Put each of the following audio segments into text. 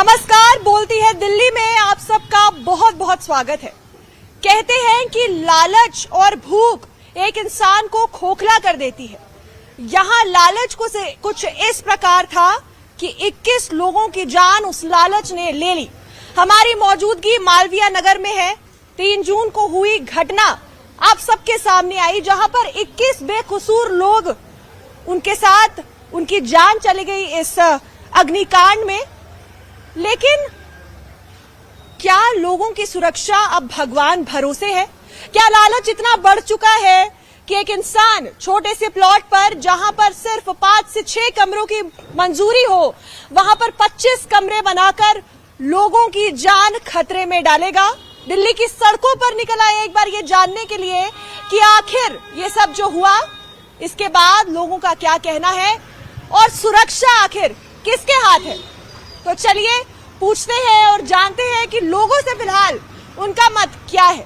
नमस्कार, बोलती है दिल्ली में आप सबका बहुत बहुत स्वागत है। कहते हैं कि लालच और भूख एक इंसान को खोखला कर देती है। यहाँ लालच कुछ इस प्रकार था कि 21 लोगों की जान उस लालच ने ले ली। हमारी मौजूदगी मालवीय नगर में है। 3 जून को हुई घटना आप सबके सामने आई, जहां पर 21 बेकसूर लोग, उनके साथ उनकी जान चली गई इस अग्निकांड में। लेकिन क्या लोगों की सुरक्षा अब भगवान भरोसे है? क्या लालच इतना बढ़ चुका है कि एक इंसान छोटे से प्लॉट पर, जहां पर सिर्फ 5 से 6 कमरों की मंजूरी हो, वहां पर 25 कमरे बनाकर लोगों की जान खतरे में डालेगा? दिल्ली की सड़कों पर निकल आए एक बार ये जानने के लिए कि आखिर ये सब जो हुआ, इसके बाद लोगों का क्या कहना है और सुरक्षा आखिर किसके हाथ है। तो चलिए पूछते हैं और जानते हैं कि लोगों से फिलहाल उनका मत क्या है।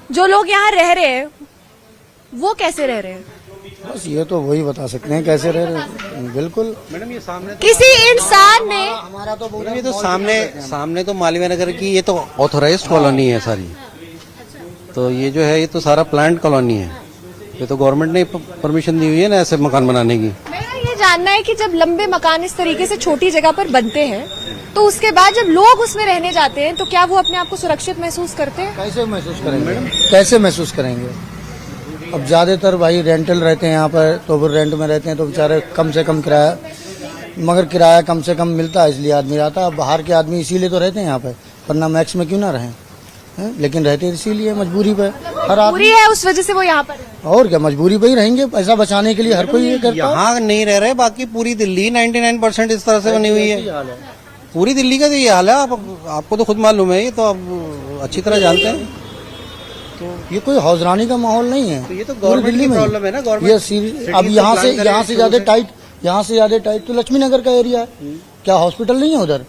जो लोग यहाँ रह रहे हैं वो कैसे रह रहे हैं? बस ये तो वही बता सकते हैं कैसे रह रहे हैं। बिल्कुल मैडम, ये सामने किसी इंसान ने हमारा तो मैडम, ये तो सामने तो मालवीय नगर की ये तो ऑथोराइज्ड कॉलोनी है सारी। तो ये जो है ये तो सारा प्लांट कॉलोनी है। ये तो गवर्नमेंट ने परमिशन दी हुई है ना ऐसे मकान बनाने की। मेरा ये जानना है कि जब लंबे मकान इस तरीके से छोटी जगह पर बनते हैं तो उसके बाद जब लोग उसमें रहने जाते हैं तो क्या वो अपने आप को सुरक्षित महसूस करते हैं? कैसे महसूस करेंगे? कैसे महसूस करेंगे? अब ज्यादातर भाई रेंटल रहते हैं यहाँ पर, तो फिर रेंट में रहते हैं तो बेचारे कम से कम किराया, मगर किराया कम से कम मिलता है इसलिए आदमी रहता है। बाहर के आदमी इसीलिए तो रहते हैं यहाँ पे, वरना मैक्स में क्यों ना रहें, लेकिन रहते इसीलिए मजबूरी पे। हर आदमी है उस वजह से वो यहाँ पर है। और क्या, मजबूरी पे ही रहेंगे, पैसा बचाने के लिए हर कोई ये करता है। यहाँ नहीं रह रहे, बाकी पूरी दिल्ली 99% इस तरह से बनी हुई है। पूरी दिल्ली का तो ये हाल है। आपको तो खुद मालूम है, ये तो आप अच्छी तरह जानते हैं। तो ये कोई हौजरानी का माहौल नहीं है। तो ये तो गवर्नमेंट की प्रॉब्लम है ना। गवर्नमेंट अब यहाँ से ज्यादा टाइट तो लक्ष्मी नगर का एरिया है। क्या हॉस्पिटल नहीं है उधर?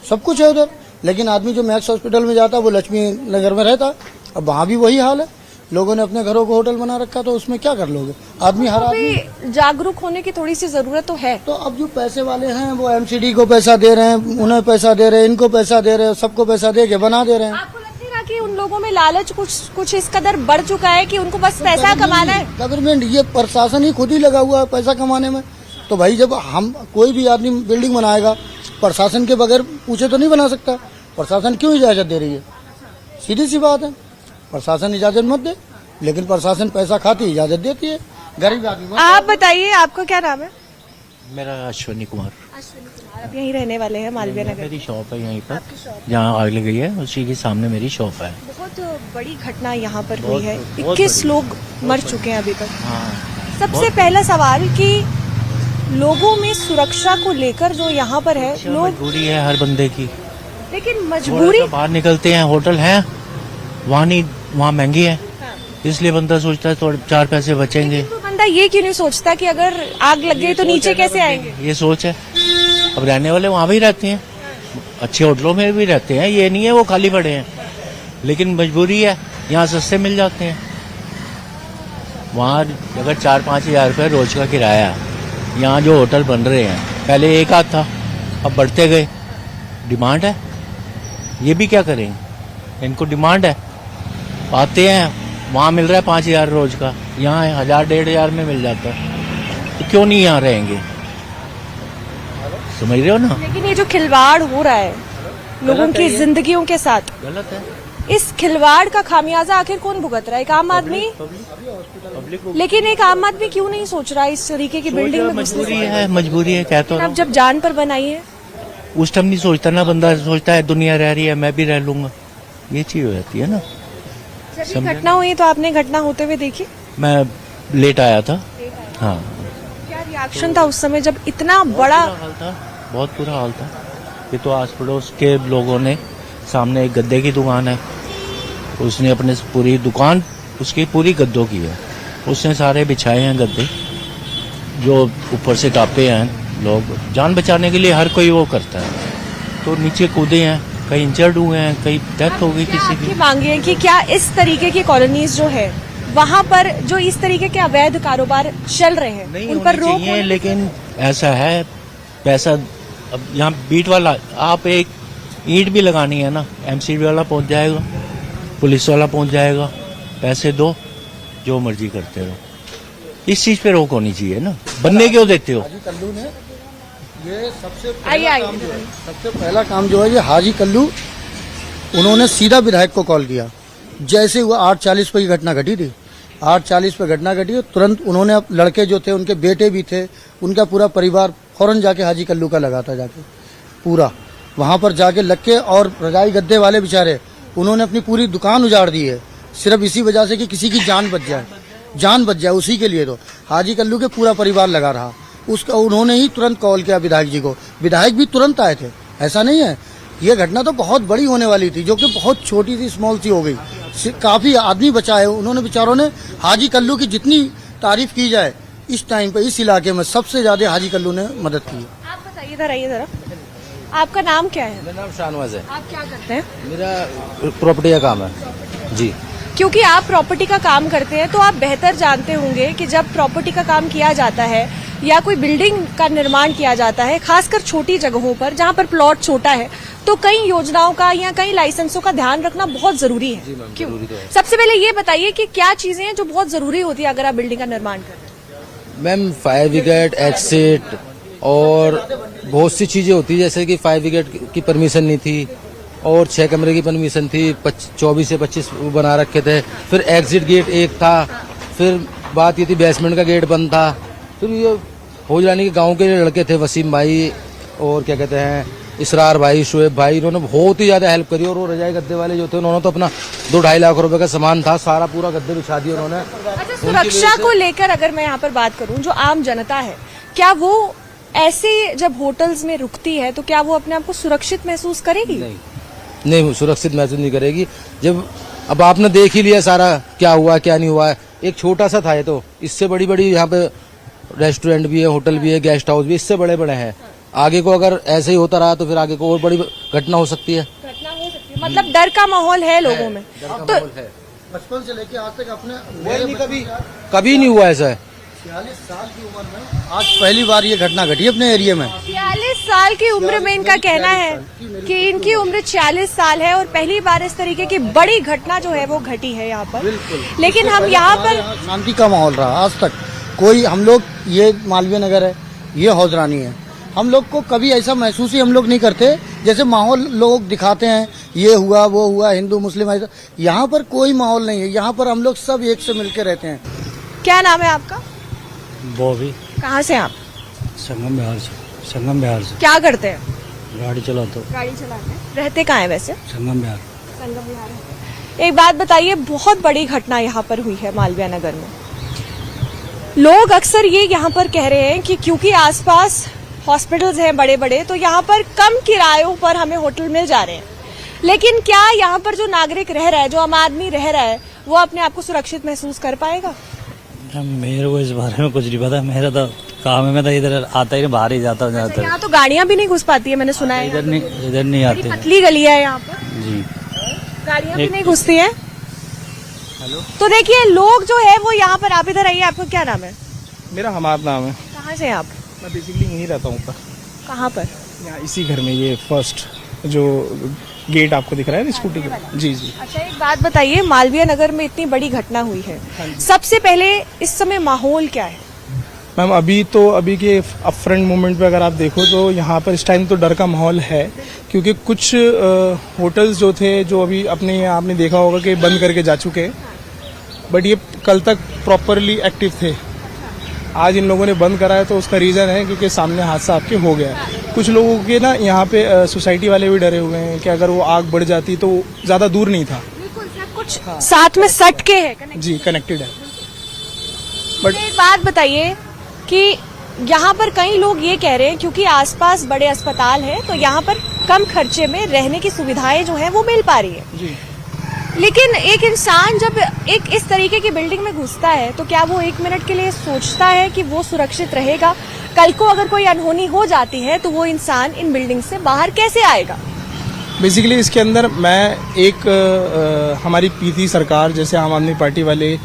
सब कुछ है उधर, लेकिन आदमी जो मैक्स हॉस्पिटल में जाता है वो लक्ष्मी नगर में रहता। अब वहाँ भी वही हाल है। लोगों ने अपने घरों को होटल बना रखा, तो उसमें क्या कर लोगे? आदमी हर आदमी जागरूक होने की थोड़ी सी जरूरत तो है। तो अब जो पैसे वाले हैं वो एमसीडी को पैसा दे रहे हैं, उन्हें पैसा दे रहे हैं, इनको पैसा दे रहे हैं, सबको पैसा दे के बना दे रहे हैं। आपको लगता है कि उन लोगों में लालच कुछ इस कदर बढ़ चुका है कि उनको बस पैसा कमाना है? गवर्नमेंट, ये प्रशासन ही खुद ही लगा हुआ है पैसा कमाने में। तो भाई जब हम कोई भी आदमी बिल्डिंग बनाएगा, प्रशासन के बगैर पूछे तो नहीं बना सकता। प्रशासन क्यों इजाजत दे रही है? सीधी सी बात है, प्रशासन इजाजत मत दे, लेकिन प्रशासन पैसा खाती इजाजत देती है। गरीब आदमी। आप बताइए, आपका क्या नाम है? मेरा अश्विनी कुमार। आप यहीं रहने वाले हैं मालवीय नगर? मेरी शॉप है यहीं पर, जहाँ आग लग गई है उसी के सामने मेरी शॉप है। बहुत बड़ी घटना यहाँ पर हुई है। 21 लोग मर चुके हैं अभी तक। हाँ, सबसे पहला सवाल कि लोगों में सुरक्षा को लेकर जो यहाँ पर है, लोग, मजबूरी है हर बंदे की। लेकिन मजबूरी, बाहर निकलते हैं, होटल है वहाँ नहीं, वहाँ महंगी है, इसलिए बंदा सोचता है थोड़े 4 पैसे बचेंगे। तो बंदा ये क्यों नहीं सोचता कि अगर आग लग गई तो नीचे कैसे आएंगे? ये सोच है। अब रहने वाले वहाँ भी रहते हैं, अच्छे होटलों में भी रहते हैं, ये नहीं है वो खाली पड़े हैं, लेकिन मजबूरी है, यहाँ सस्ते मिल जाते हैं। वहाँ अगर 4-5 हज़ार रुपये रोज का किराया, यहाँ जो होटल बन रहे हैं पहले एक आध था, अब बढ़ते गए। डिमांड है, ये भी क्या करेंगे, इनको डिमांड है। आते हैं, वहाँ मिल रहा है 5 हज़ार रोज का, यहाँ 1000-1500 में मिल जाता है, तो क्यों नहीं यहाँ रहेंगे? समझ रहे हो ना? लेकिन ये जो खिलवाड़ हो रहा है लोगों की जिंदगियों के साथ, गलत है। इस खिलवाड़ का खामियाजा आखिर कौन भुगत रहा है? एक आम आदमी। लेकिन एक आम आदमी क्यों नहीं सोच रहा इस तरीके की बिल्डिंग में? मजबूरी है कहता हूं। अब जब जान पर बनाई है, उस टाइम नहीं सोचता ना, बंदा सोचता है दुनिया रह रही है, मैं भी रह लूंगा, ये चीज हो जाती है ना। जब ये घटना हुई तो आपने घटना होते हुए देखी? मैं लेट आया था। हाँ, क्या रिएक्शन था उस समय जब इतना बड़ा हाल था? बहुत बुरा हाल था। ये तो आस पड़ोस के लोगों ने, सामने एक गद्दे की दुकान है, उसने अपने पूरी दुकान उसकी पूरी गद्दों की है, उसने सारे बिछाए हैं गद्दे, जो ऊपर से टापे हैं। लोग जान बचाने के लिए हर कोई वो करता है, तो नीचे कूदे हैं, कई इंजर्ड हुए हैं, कई डेथ हो गई किसी की। मांगी है कि क्या इस तरीके की कॉलोनीज जो है वहाँ पर जो इस तरीके के अवैध कारोबार चल रहे हैं उन पर रोक चाहिए, लेकिन ऐसा है पैसा। अब यहाँ बीट वाला, आप एक ईंट भी लगानी है ना, एमसीडी वाला पहुंच जाएगा, पुलिस वाला पहुंच जाएगा, पैसे दो, जो मर्जी करते रहो। इस चीज पे रोक होनी चाहिए ना, बनने क्यों देते हो? हाजी कल्लू ने ये सबसे आइए सबसे पहला काम जो है ये हाजी कल्लू, उन्होंने सीधा विधायक को कॉल किया। जैसे हुआ 8:40 पर ये घटना घटी थी, 8:40 पर घटना घटी, तुरंत उन्होंने लड़के जो थे, उनके बेटे भी थे, उनका पूरा परिवार फौरन जाके हाजी कल्लू का लगा था, जाके पूरा वहां पर जाके लग के, और रजाई गद्दे वाले बेचारे उन्होंने अपनी पूरी दुकान उजाड़ दी है, सिर्फ इसी वजह से कि किसी की जान बच जाए उसी के लिए। तो हाजी कल्लू के पूरा परिवार लगा रहा, उसका उन्होंने ही तुरंत कॉल किया विधायक जी को, विधायक भी तुरंत आए थे। ऐसा नहीं है, ये घटना तो बहुत बड़ी होने वाली थी, जो कि बहुत छोटी सी, स्मॉल सी हो गई। काफी आदमी बचाए उन्होंने, बेचारों ने। हाजी कल्लू की जितनी तारीफ की जाए इस टाइम पे इस इलाके में, सबसे ज्यादा हाजी कल्लू ने मदद की है। आप बताइए, इधर आइए जरा, आपका नाम क्या है? मेरा नाम शाहनवाज है। आप क्या करते हैं? मेरा प्रॉपर्टी का काम है जी। क्योंकि आप प्रॉपर्टी का काम करते हैं तो आप बेहतर जानते होंगे कि जब प्रॉपर्टी का काम किया जाता है या कोई बिल्डिंग का निर्माण किया जाता है, खासकर छोटी जगहों पर जहां पर प्लॉट छोटा है, तो कई योजनाओं का या कई लाइसेंसों का ध्यान रखना बहुत जरूरी है। क्यों? जरूरी तो है। सबसे पहले ये बताइए कि क्या चीजें हैं जो बहुत जरूरी होती है अगर आप बिल्डिंग का निर्माण कर रहे हैं? मैम फायर ब्रिगेड, एक्सिट और बहुत सी चीजें होती है, जैसे कि फायर ब्रिगेड की परमिशन नहीं थी और 6 कमरे की परमिशन थी, 24 से 25 बना रखे थे। फिर एग्जिट गेट एक था, फिर बात ये थी बेसमेंट का गेट बंद था। फिर ये हो जाने के गांव के लड़के थे, वसीम भाई और क्या कहते हैं इसरार भाई, शुएब भाई, इन्होंने बहुत ही ज्यादा हेल्प करी। और वो रजाई गद्दे वाले जो थे, उन्होंने तो अपना 2-2.5 लाख रुपए का सामान था, सारा पूरा गद्दे बिछा दिया उन्होंने। अच्छा, सुरक्षा को लेकर अगर मैं यहाँ पर बात करूँ, जो आम जनता है, क्या वो ऐसे जब होटल्स में रुकती है तो क्या वो अपने आप को सुरक्षित महसूस करेगी? नहीं, सुरक्षित महसूस नहीं करेगी। जब अब आपने देख ही लिया सारा क्या हुआ क्या नहीं हुआ है। एक छोटा सा था ये, तो इससे बड़ी बड़ी यहाँ पे रेस्टोरेंट भी है, होटल भी है, गेस्ट हाउस भी, इससे बड़े बड़े हैं। आगे को अगर ऐसे ही होता रहा तो फिर आगे को और बड़ी घटना हो सकती है। मतलब डर का माहौल है लोगों में। तो बचपन से लेके आज तक अपने कभी नहीं हुआ ऐसा है। 46 साल की उम्र में आज पहली बार ये घटना घटी अपने एरिया में। 46 साल की उम्र में इनका कहना है कि इनकी उम्र 46 साल है और पहली बार इस तरीके की बड़ी घटना जो है वो घटी है यहाँ पर। लेकिन हम यहाँ पर शांति का माहौल रहा आज तक। कोई हम लोग, ये मालवीय नगर है, ये हौजरानी है, हम लोग को कभी ऐसा महसूस ही हम लोग नहीं करते जैसे माहौल लोग दिखाते हैं, ये हुआ वो हुआ, हिंदू मुस्लिम ऐसा। यहाँ पर कोई माहौल नहीं है, यहाँ पर हम लोग सब एक से मिलकर रहते हैं। क्या नाम है आपका? बॉबी। कहाँ से आप? संगम बिहार से। संगम बिहार से क्या करते हैं? गाड़ी चलाता हूँ। गाड़ी चलाते हैं। रहते कहाँ है वैसे? संगम बिहार। संगम बिहार है। एक बात बताइए, बहुत बड़ी घटना यहाँ पर हुई है मालवीय नगर में। लोग अक्सर ये यहाँ पर कह रहे हैं कि क्योंकि आसपास हॉस्पिटल्स हैं बड़े बड़े, तो यहाँ पर कम किरायों पर हमें होटल मिल जा रहे हैं। लेकिन क्या यहाँ पर जो नागरिक रह रहा है, जो आम आदमी रह रहा है, वो अपने आप को सुरक्षित महसूस कर पाएगा? मेरे को इस बारे में कुछ नहीं पता। मेरा तो काम है, मैं तो इधर आता ही नहीं, बाहर ही जाता हूँ ज्यादातर। यहाँ तो गाड़ियाँ भी नहीं घुस पाती है, मैंने सुना है। इधर नहीं आते पतली गली है यहाँ पर, जी। गाड़ियाँ भी नहीं घुसती है। हेलो। तो देखिए, लोग जो है वो यहाँ पर, आप इधर आइए, आपका क्या नाम है? मेरा हमार नाम है। कहाँ से हैं आप? मैं बेसिकली यहीं रहता हूँ ऊपर। कहाँ पर? यहाँ इसी घर में, ये फर्स्ट जो गेट आपको दिख रहा है स्कूटी के। जी जी। अच्छा, एक बात बताइए, मालवीय नगर में इतनी बड़ी घटना हुई है, सबसे पहले इस समय माहौल क्या है? मैम अभी के अपफ्रंट मूवमेंट पे अगर आप देखो तो यहाँ पर इस टाइम तो डर का माहौल है, क्योंकि कुछ होटल्स जो थे, जो अभी अपने आपने देखा होगा कि बंद करके जा चुके, बट ये कल तक प्रॉपरली एक्टिव थे। आज इन लोगों ने बंद करा है, तो उसका रीज़न है क्योंकि सामने हादसा आपके हो गया है। कुछ लोगों के ना यहाँ पे सोसाइटी वाले भी डरे हुए हैं कि अगर वो आग बढ़ जाती तो ज़्यादा दूर नहीं था। बिल्कुल, सब कुछ साथ में सट के है, जी कनेक्टेड है। बट एक बात बताइए कि यहाँ पर कई लोग ये कह रहे हैं क्योंकि आसपास बड़े अस्पताल हैं, तो यहाँ पर कम खर्चे में रहने की सुविधाएं जो है वो मिल पा रही है। जी। लेकिन एक इंसान जब एक इस तरीके की बिल्डिंग में घुसता है, तो क्या वो 1 मिनट के लिए सोचता है कि वो सुरक्षित रहेगा? कल को अगर कोई अनहोनी हो जाती है तो वो इंसान इन बिल्डिंग से बाहर कैसे आएगा? बेसिकली इसके अंदर मैं एक हमारी पीती सरकार, जैसे आम आदमी पार्टी वाले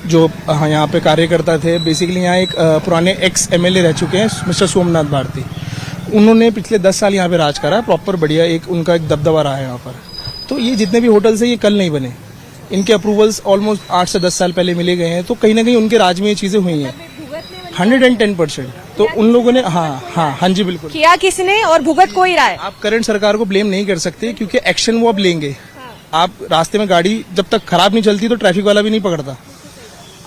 जो यहाँ पे कार्यकर्ता थे, बेसिकली यहाँ एक पुराने एक्स MLA रह चुके हैं, मिस्टर सोमनाथ भारती। उन्होंने पिछले 10 साल यहाँ पे राज करा, प्रॉपर बढ़िया एक उनका एक दबदबा रहा है यहाँ पर। तो ये जितने भी होटल्स हैं ये कल नहीं बने, इनके अप्रूवल्स ऑलमोस्ट 8 से 10 साल पहले मिले गए हैं। तो कहीं ना कहीं उनके राज में ये चीजें हुई हैं 110%। तो उन लोगों ने हाँ जी बिल्कुल किया किसने और भुगत को ही रहा है। आप करंट सरकार को ब्लेम नहीं कर सकते, क्योंकि एक्शन वो अब लेंगे। आप रास्ते में गाड़ी जब तक खराब नहीं चलती तो ट्रैफिक वाला भी नहीं पकड़ता।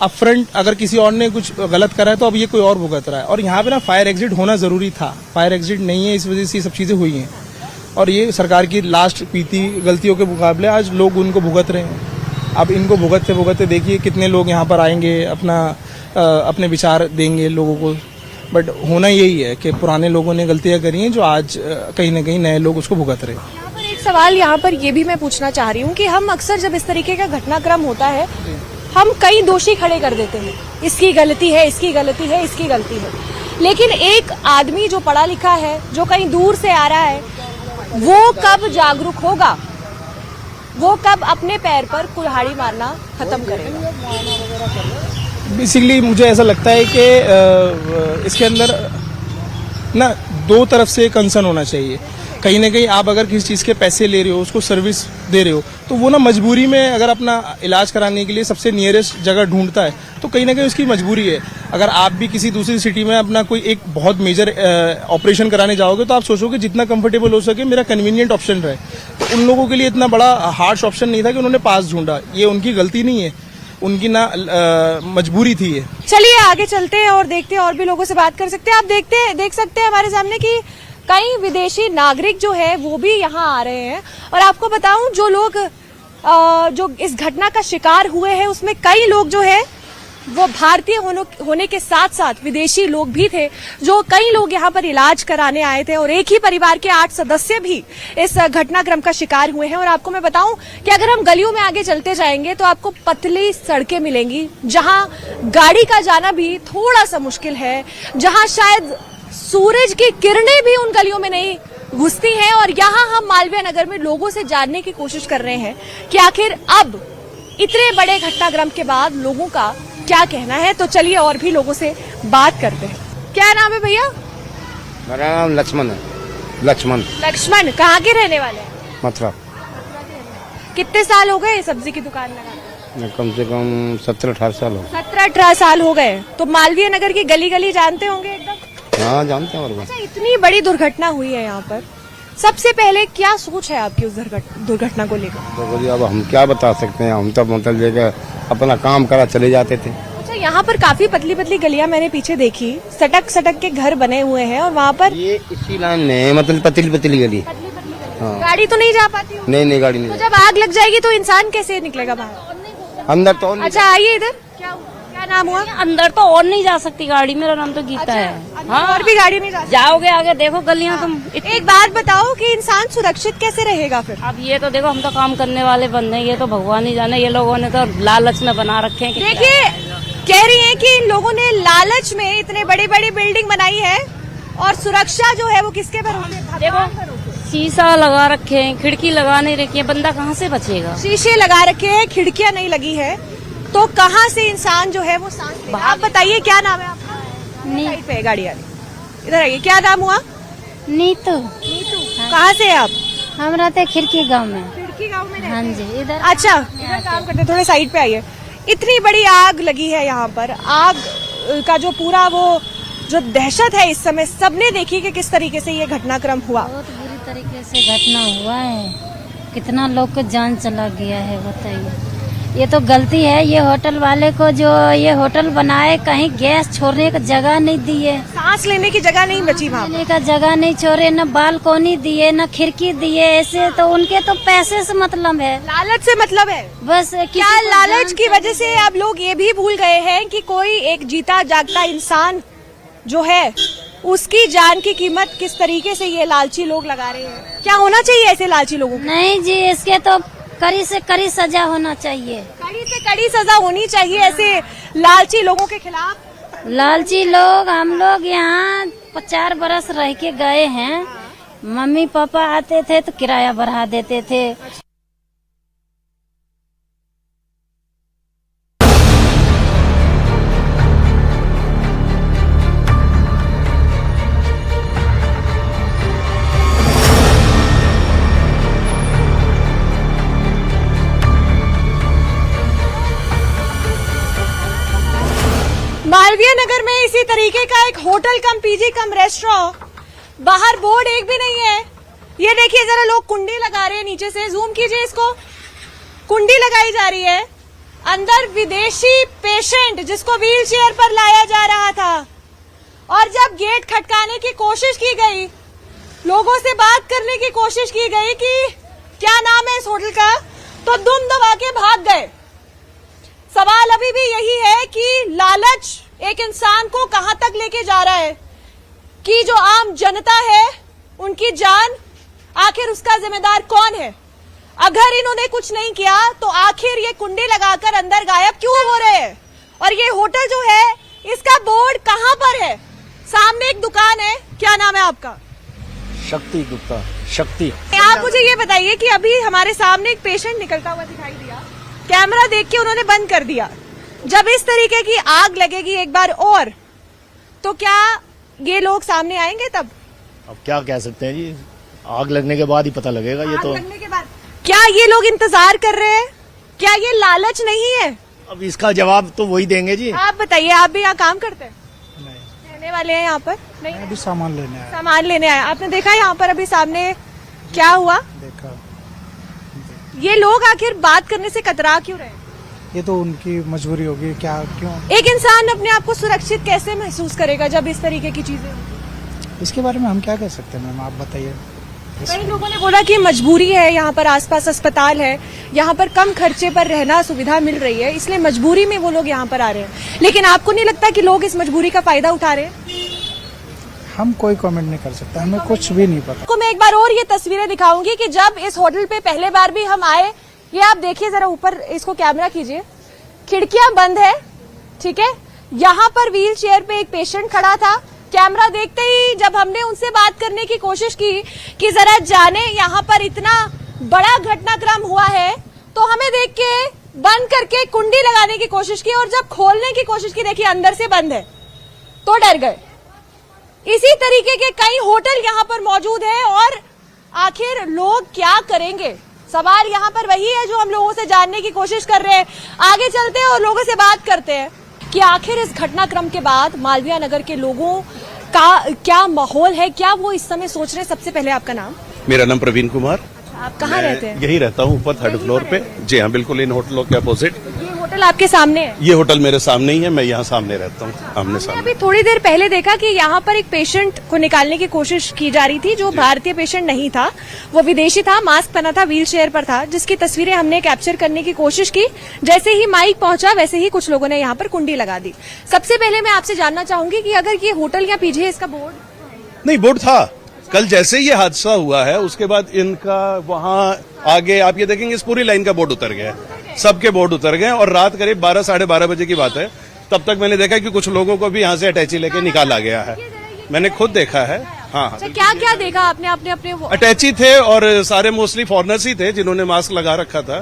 अब फ्रंट अगर किसी और ने कुछ गलत करा है तो अब ये कोई और भुगत रहा है। और यहाँ पे ना फायर एग्जिट होना जरूरी था, फायर एग्जिट नहीं है, इस वजह से ये सब चीजें हुई हैं। और ये सरकार की लास्ट पीती गलतियों के मुकाबले आज लोग उनको भुगत रहे हैं। अब इनको भुगतते भुगतते देखिए कितने लोग यहाँ पर आएंगे, अपने विचार देंगे लोगों को। बट होना यही है कि पुराने लोगों ने गलतियां करी हैं जो आज कहीं ना कहीं नए लोग उसको भुगत रहे हैं। यहाँ पर एक सवाल यहाँ पर ये भी मैं पूछना चाह रही हूँ कि हम अक्सर जब इस तरीके का घटनाक्रम होता है हम कई दोषी खड़े कर देते हैं, इसकी गलती है, इसकी गलती है, इसकी गलती है। लेकिन एक आदमी जो पढ़ा लिखा है, जो कहीं दूर से आ रहा है, वो कब जागरूक होगा, वो कब अपने पैर पर कुल्हाड़ी मारना खत्म करेगा। बेसिकली मुझे ऐसा लगता है कि इसके अंदर ना दो तरफ से कंसर्न होना चाहिए। कहीं ना कहीं आप अगर किसी चीज़ के पैसे ले रहे हो, उसको सर्विस दे रहे हो, तो वो ना मजबूरी में अगर अपना इलाज कराने के लिए सबसे नियरेस्ट जगह ढूंढता है, तो कहीं ना कहीं उसकी मजबूरी है। अगर आप भी किसी दूसरी सिटी में अपना कोई एक बहुत मेजर ऑपरेशन कराने जाओगे तो आप सोचोगे जितना कंफर्टेबल हो सके मेरा कन्वीनियंट ऑप्शन रहे। तो उन लोगों के लिए इतना बड़ा हार्श ऑप्शन नहीं था कि उन्होंने पास ढूंढा। ये उनकी गलती नहीं है, उनकी ना मजबूरी थी ये। चलिए आगे चलते हैं और देखते हैं, और भी लोगों से बात कर सकते हैं। आप देख सकते हैं हमारे सामने कि कई विदेशी नागरिक जो है वो भी यहाँ आ रहे हैं। और आपको बताऊं जो लोग जो इस घटना का शिकार हुए हैं उसमें कई लोग जो है वो भारतीय होने के साथ साथ विदेशी लोग भी थे। जो कई लोग यहाँ पर इलाज कराने आए थे और एक ही परिवार के 8 सदस्य भी इस घटनाक्रम का शिकार हुए हैं। और आपको मैं बताऊं कि अगर हम गलियों में आगे चलते जाएंगे तो आपको पतली सड़कें मिलेंगी जहां गाड़ी का जाना भी थोड़ा सा मुश्किल है, जहां शायद सूरज की किरणें भी उन गलियों में नहीं घुसती हैं। और यहाँ हम मालवीय नगर में लोगों से जानने की कोशिश कर रहे हैं कि आखिर अब इतने बड़े घटनाक्रम के बाद लोगों का क्या कहना है। तो चलिए और भी लोगों से बात करते हैं। क्या नाम है भैया? मेरा नाम लक्ष्मण है। लक्ष्मण कहाँ के रहने वाले हैं? मथुरा। कितने साल हो गए सब्जी की दुकान लगाते? कम से कम 17-18 साल हो। 17-18 साल हो गए। तो मालवीय नगर की गली गली जानते होंगे एकदम? हाँ जानते हैं। और अच्छा, इतनी बड़ी दुर्घटना हुई है यहाँ पर, सबसे पहले क्या सोच है आपकी उस दुर्घटना को लेकर? तो बोलिए अब हम क्या बता सकते हैं, हम तो मतलब लेकर अपना काम करा चले जाते थे। अच्छा, यहाँ पर काफी पतली पतली गलियां मैंने पीछे देखी, सटक सटक के घर बने हुए हैं और वहाँ पर ये इसी लाइन में मतलब पतली पतली गली। हाँ। गाड़ी तो नहीं जा पाती? नहीं गाड़ी नहीं। तो जब आग लग जाएगी तो इंसान कैसे निकलेगा बाहर? अंदर तो नहीं। अच्छा आइए इधर। क्या नाम हुआ? अंदर तो और नहीं जा सकती गाड़ी। मेरा नाम तो गीता है। हाँ, और भी गाड़ी नहीं जा सकती? जाओगे आगे देखो गलियां तुम। एक बात बताओ कि इंसान सुरक्षित कैसे रहेगा फिर? अब ये तो देखो हम तो काम करने वाले बंदे हैं, ये तो भगवान ही जाने। ये लोगों ने तो लालच में बना रखे हैं। देखिए कह रही हैं कि इन लोगों ने लालच में इतने बड़ी बड़ी बिल्डिंग बनाई है और सुरक्षा जो है वो किसके भरोसे? देखो शीशा लगा रखे हैं, खिड़की लगा नहीं रखी है, बंदा कहाँ से बचेगा? शीशे लगा रखे हैं, खिड़कियां नहीं लगी है, तो कहाँ से इंसान जो है वो सांस लेगा? आप बताइए क्या नाम है आपका? साइड पे है गाड़ी वाली, इधर आइए। क्या नाम हुआ? नीतू। कहाँ से है आप? हम रहते खिड़की गांव में। खिड़की गांव में? हाँ जी इधर। अच्छा, इधर काम करते, थोड़े साइड पे आइए। इतनी बड़ी आग लगी है यहाँ पर, आग का जो पूरा वो जो दहशत है इस समय सबने देखी कि किस तरीके से ये घटनाक्रम हुआ। बहुत बुरी तरीके से घटना हुआ है, कितना लोग को जान चला गया है बताइए। ये तो गलती है ये होटल वाले को, जो ये होटल बनाए कहीं गैस छोड़ने का जगह नहीं दिए, सांस लेने की जगह नहीं बची वहाँ, लेने का जगह नहीं छोड़े, न बालकोनी दिए न खिड़की दिए। ऐसे तो उनके तो पैसे से मतलब है, लालच से मतलब है बस। क्या लालच की वजह से अब लोग ये भी भूल गए हैं कि कोई एक जीता जागता इंसान जो है उसकी जान की कीमत किस तरीके से ये लालची लोग लगा रहे हैं? क्या होना चाहिए ऐसे लालची लोगों को? नहीं जी, इसके तो कड़ी से कड़ी सजा होना चाहिए। कड़ी से कड़ी सजा होनी चाहिए ऐसे लालची लोगों के खिलाफ। लालची लोग, हम लोग यहाँ 4 बरस रह के गए हैं। मम्मी पापा आते थे तो किराया बढ़ा देते थे। मालवीय नगर में इसी तरीके का एक होटल कम पीजी कम रेस्टोरेंट, बाहर बोर्ड एक भी नहीं है। ये देखिए जरा, लोग कुंडी लगा रहे हैं नीचे से, जूम कीजिए इसको, कुंडी लगाई जा रही है। अंदर विदेशी पेशेंट जिसको व्हील चेयर पर लाया जा रहा था, और जब गेट खटकाने की कोशिश की गई, लोगों से बात करने की कोशिश की गई कि क्या नाम है इस होटल का, तो दुम दबा के भाग गए। सवाल अभी भी यही है कि लालच एक इंसान को कहां तक लेके जा रहा है, कि जो आम जनता है उनकी जान, आखिर उसका जिम्मेदार कौन है। अगर इन्होंने कुछ नहीं किया तो आखिर ये कुंडी लगाकर अंदर गायब क्यों हो रहे हैं। और ये होटल जो है, इसका बोर्ड कहां पर है? सामने एक दुकान है, क्या नाम है आपका? शक्ति गुप्ता। शक्ति। आप मुझे ये बताइए कि अभी हमारे सामने एक पेशेंट निकलता हुआ दिखाई दिया, कैमरा देख के उन्होंने बंद कर दिया। जब इस तरीके की आग लगेगी एक बार और, तो क्या ये लोग सामने आएंगे तब? अब क्या कह सकते हैं जी, आग लगने के बाद ही पता लगेगा। ये तो लगने के बाद क्या ये लोग इंतजार कर रहे हैं? क्या ये लालच नहीं है? अब इसका जवाब तो वही देंगे जी। आप बताइए, आप भी यहाँ काम करते हैं? नहीं। रहने वाले हैं यहाँ पर? नहीं, अभी सामान लेने आया। सामान लेने आए। आपने देखा यहाँ पर अभी सामने क्या हुआ? देखा। ये लोग आखिर बात करने से कतरा क्यों रहे? ये तो उनकी मजबूरी होगी, क्या क्यों? एक इंसान अपने आप को सुरक्षित कैसे महसूस करेगा जब इस तरीके की चीजें हों? इसके बारे में हम क्या कह सकते हैं मैम, आप बताइए। कई लोगों ने बोला कि मजबूरी है, यहाँ पर आसपास अस्पताल है, यहाँ पर कम खर्चे पर रहना सुविधा मिल रही है, इसलिए मजबूरी में वो लोग यहाँ पर आ रहे हैं। लेकिन आपको नहीं लगता कि लोग इस मजबूरी का फायदा उठा रहे हैं? हम कोई कमेंट नहीं कर सकते, हमें कुछ भी नहीं पता। आपको मैं एक बार और ये तस्वीरें दिखाऊंगी कि जब इस होटल पे पहले बार भी हम आए, ये आप देखिए जरा, ऊपर इसको कैमरा कीजिए, खिड़कियां बंद है, ठीक है। यहाँ पर व्हील चेयर पे एक पेशेंट खड़ा था। कैमरा देखते ही जब हमने उनसे बात करने की कोशिश की कि जरा जाने यहाँ पर इतना बड़ा घटनाक्रम हुआ है, तो हमें देख के बंद करके कुंडी लगाने की कोशिश की, और जब खोलने की कोशिश की, देखिए अंदर से बंद है, तो डर गए। इसी तरीके के कई होटल यहाँ पर मौजूद है, और आखिर लोग क्या करेंगे? सवाल यहाँ पर वही है जो हम लोगों से जानने की कोशिश कर रहे हैं। आगे चलते हैं और लोगों से बात करते हैं कि आखिर इस घटनाक्रम के बाद मालवीय नगर के लोगों का क्या माहौल है, क्या वो इस समय सोच रहे हैं। सबसे पहले आपका नाम? मेरा नाम प्रवीण कुमार। आप कहाँ रहते हैं? यही रहता हूँ, ऊपर 3rd फ्लोर पे। जी हाँ, बिल्कुल इन होटलों के अपोजिट। ये होटल आपके सामने है? ये होटल मेरे सामने ही है, मैं यहाँ सामने रहता हूँ, आमने सामने। अभी थोड़ी देर पहले देखा कि यहाँ पर एक पेशेंट को निकालने की कोशिश की जा रही थी, जो भारतीय पेशेंट नहीं था, वो विदेशी था, मास्क पहना था, व्हील चेयर पर था, जिसकी तस्वीरें हमने कैप्चर करने की कोशिश की। जैसे ही माइक पहुंचा वैसे ही कुछ लोगों ने यहाँ पर कुंडी लगा दी। सबसे पहले मैं आपसे जानना चाहूंगी कि अगर ये होटल या पीछे इसका बोर्ड? नहीं, बोर्ड था। कल जैसे ये हादसा हुआ है उसके बाद इनका वहाँ आगे आप ये देखेंगे, इस पूरी लाइन का बोर्ड उतर गया है, सबके बोर्ड उतर गए। और रात करीब 12 साढ़े 12 बजे की बात है, तब तक मैंने देखा कि कुछ लोगों को भी यहाँ से अटैची लेके निकाला गया है। मैंने खुद देखा है। हाँ, क्या क्या देखा आपने? अपने अटैची थे और सारे मोस्टली फॉरनर्स ही थे जिन्होंने मास्क लगा रखा था।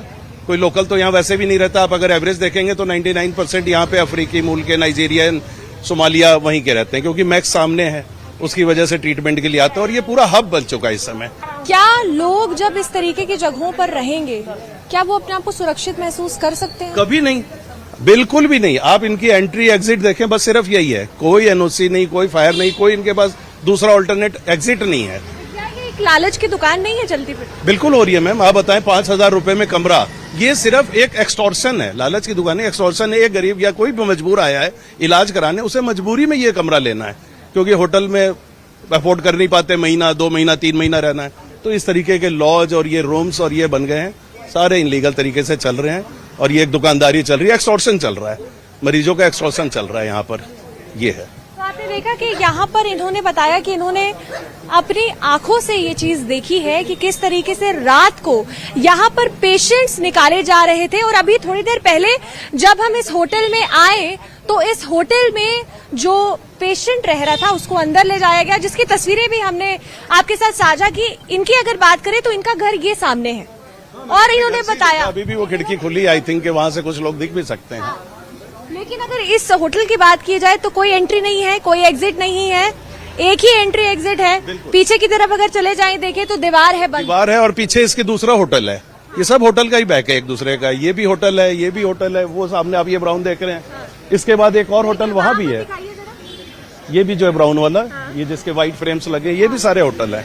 कोई लोकल तो यहाँ वैसे भी नहीं रहता। आप अगर एवरेज देखेंगे तो 99% यहाँ पे अफ्रीकी मूल के, नाइजीरियन, सोमालिया वहीं के रहते हैं, क्योंकि मैक्स सामने है, उसकी वजह से ट्रीटमेंट के लिए आते हैं। और ये पूरा हब बन चुका है इस समय। क्या लोग जब इस तरीके की जगहों पर रहेंगे, क्या वो अपने आप को सुरक्षित महसूस कर सकते हैं? कभी नहीं, बिल्कुल भी नहीं। आप इनकी एंट्री एग्जिट देखें, बस सिर्फ यही है, कोई एनओसी नहीं, कोई फायर नहीं, कोई इनके पास दूसरा ऑल्टरनेट एग्जिट नहीं है। क्या ये एक लालच की दुकान नहीं है चलती फिर? बिल्कुल हो रही है मैम। आप बताएं, 5,000 रुपए में कमरा, ये सिर्फ एक एक्सटॉर्शन है। लालच की दुकान है, एक्सटॉर्शन है। एक गरीब या कोई भी मजबूर आया है इलाज कराने, उसे मजबूरी में ये कमरा लेना है, क्योंकि होटल में अफोर्ड कर नहीं पाते, महीना 2 महीना 3 महीना रहना है। तो इस तरीके के लॉज और ये रूम्स और ये बन गए हैं, सारे इनलीगल तरीके से चल रहे हैं। और ये एक दुकानदारी चल रही है, एक्सटॉर्शन चल रहा है, मरीजों का एक्सटॉर्शन चल रहा है यहाँ पर, ये है। तो आपने देखा कि यहाँ पर इन्होंने बताया कि इन्होंने अपनी आंखों से ये चीज देखी है कि किस तरीके से रात को यहाँ पर पेशेंट्स निकाले जा रहे थे। और अभी थोड़ी देर पहले जब हम इस होटल में आए, तो इस होटल में जो पेशेंट रह रहा था उसको अंदर ले जाया गया, जिसकी तस्वीरें भी हमने आपके साथ साझा की। इनकी अगर बात करें तो इनका घर ये सामने है, और इन्होंने बताया अभी भी वो खिड़की खुली, आई थिंक वहाँ से कुछ लोग दिख भी सकते हैं। लेकिन अगर इस होटल की बात की जाए तो कोई एंट्री नहीं है, कोई एग्जिट नहीं है, एक ही एंट्री एग्जिट है। पीछे की तरफ अगर चले जाएं देखें तो दीवार है, दीवार है, और पीछे इसके दूसरा होटल है। ये सब होटल का ही बैक है एक दूसरे का। ये भी होटल है, ये भी होटल है, वो सामने आप ये ब्राउन देख रहे हैं, इसके बाद एक और होटल वहां भी है, ये भी जो है ब्राउन वाला, ये जिसके व्हाइट फ्रेम्स लगे, ये भी सारे होटल है।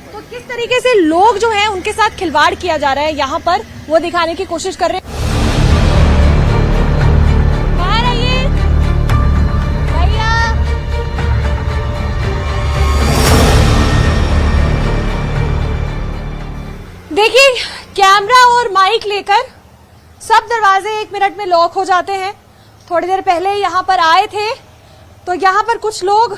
तो किस तरीके से लोग जो हैं उनके साथ खिलवाड़ किया जा रहा है यहाँ पर, वो दिखाने की कोशिश कर रहे हैं। बाहर आइए भैया। देखिए, कैमरा और माइक लेकर सब दरवाजे 1 मिनट में लॉक हो जाते हैं। थोड़ी देर पहले यहाँ पर आए थे तो यहाँ पर कुछ लोग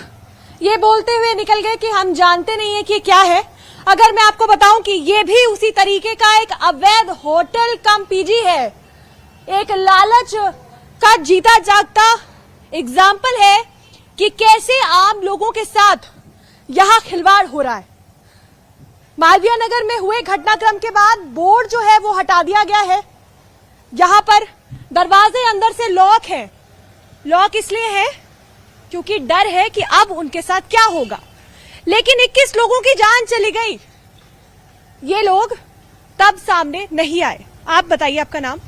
ये बोलते हुए निकल गए कि हम जानते नहीं है कि क्या है। अगर मैं आपको बताऊं कि ये भी उसी तरीके का एक अवैध होटल कम पीजी है, एक लालच का जीता जागता एग्जाम्पल है कि कैसे आम लोगों के साथ यहाँ खिलवाड़ हो रहा है। मालवीय नगर में हुए घटनाक्रम के बाद बोर्ड जो है वो हटा दिया गया है। यहाँ पर दरवाजे अंदर से लॉक है। लॉक इसलिए है क्योंकि डर है कि अब उनके साथ क्या होगा। लेकिन 21 लोगों की जान चली गई। ये लोग तब सामने नहीं आए। आप बताइए, आपका नाम?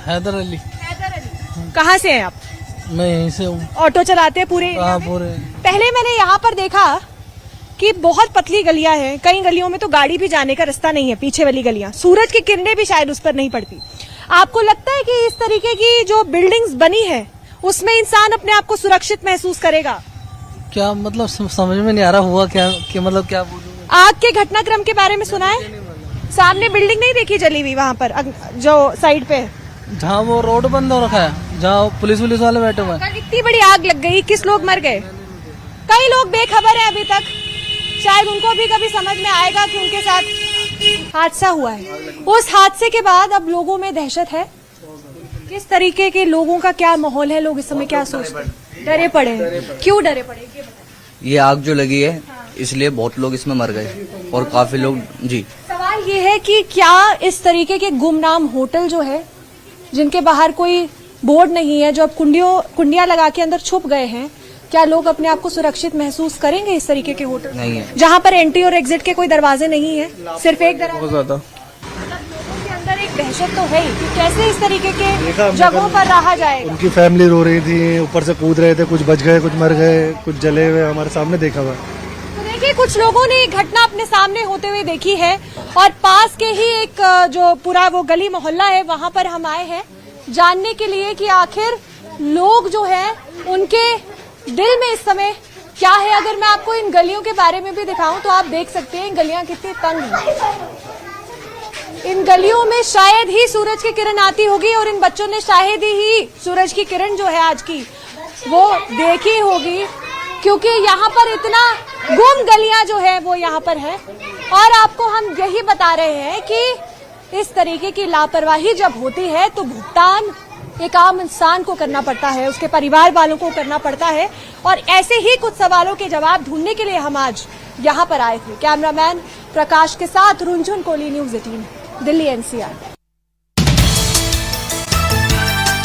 हैदर अली। हैदर अली, कहाँ से हैं आप? मैं यहीं से हूँ। ऑटो चलाते हैं पूरे? पूरे। पहले मैंने यहाँ पर देखा कि बहुत पतली गलियां हैं, कई गलियों में तो गाड़ी भी जाने का रास्ता नहीं है। पीछे वाली गलियां, सूरज की किरणें भी शायद उस पर नहीं पड़ती। आपको लगता है कि इस तरीके की जो बिल्डिंग्स बनी है उसमें इंसान अपने आप को सुरक्षित महसूस करेगा? क्या मतलब समझ में नहीं आ रहा हुआ क्या, कि मतलब क्या बोलूं? आग के घटनाक्रम के बारे में सुना है? सामने बिल्डिंग नहीं देखी जली हुई वहाँ पर जो साइड पे, जहाँ वो रोड बंद हो रखा है, जहाँ पुलिस वाले बैठे हुए हैं। इतनी बड़ी आग लग गई, किस लोग मर गए? कई लोग बेखबर है अभी तक। शायद उनको भी कभी समझ में आएगा कि उनके साथ हादसा हुआ है। उस हादसे के बाद अब लोगों में दहशत है। किस तरीके के लोगों का क्या माहौल है? लोग इस समय क्या सोचते हैं? डरे पड़े हैं। क्यों डरे पड़े? ये आग जो लगी है इसलिए बहुत लोग इसमें मर गए और काफी लोग। जी, सवाल ये है कि क्या इस तरीके के गुमनाम होटल जो है, जिनके बाहर कोई बोर्ड नहीं है, जो अब कुंडियां लगा के अंदर छुप गए हैं, क्या लोग अपने आप को सुरक्षित महसूस करेंगे इस तरीके के होटल? नहीं है, जहाँ पर एंट्री और एग्जिट के कोई दरवाजे नहीं है, सिर्फ एक दरवाजा। बहुत ज्यादा लोगों के अंदर एक दहशत तो है ही कि कैसे इस तरीके के जगहों पर रहा जाएगा। उनकी फैमिली रो रही थी, ऊपर से कूद रहे थे, कुछ बच गए, कुछ मर गए, कुछ जले हुए हमारे सामने देखा हुआ। तो देखिए, कुछ लोगों ने ये घटना अपने सामने होते हुए देखी है और पास के ही एक जो पूरा वो गली मोहल्ला है वहां पर हम आए हैं जानने के लिए कि आखिर लोग जो है उनके दिल में इस समय क्या है। अगर मैं आपको इन गलियों के बारे में भी दिखाऊं तो आप देख सकते हैं गलियां कितनी तंग हैं। इन गलियों में शायद ही सूरज की किरण आती होगी और इन बच्चों ने शायद ही सूरज की किरण जो है आज की वो देखी होगी, क्योंकि यहाँ पर इतना गुम गलियां जो है वो यहाँ पर है। और आपको हम यही बता रहे हैं कि इस तरीके की लापरवाही जब होती है तो भुगतान एक आम इंसान को करना पड़ता है, उसके परिवार वालों को करना पड़ता है। और ऐसे ही कुछ सवालों के जवाब ढूंढने के लिए हम आज यहाँ पर आए थे। कैमरामैन प्रकाश के साथ रुंझुन कोहली, न्यूज़ 18, दिल्ली NCR।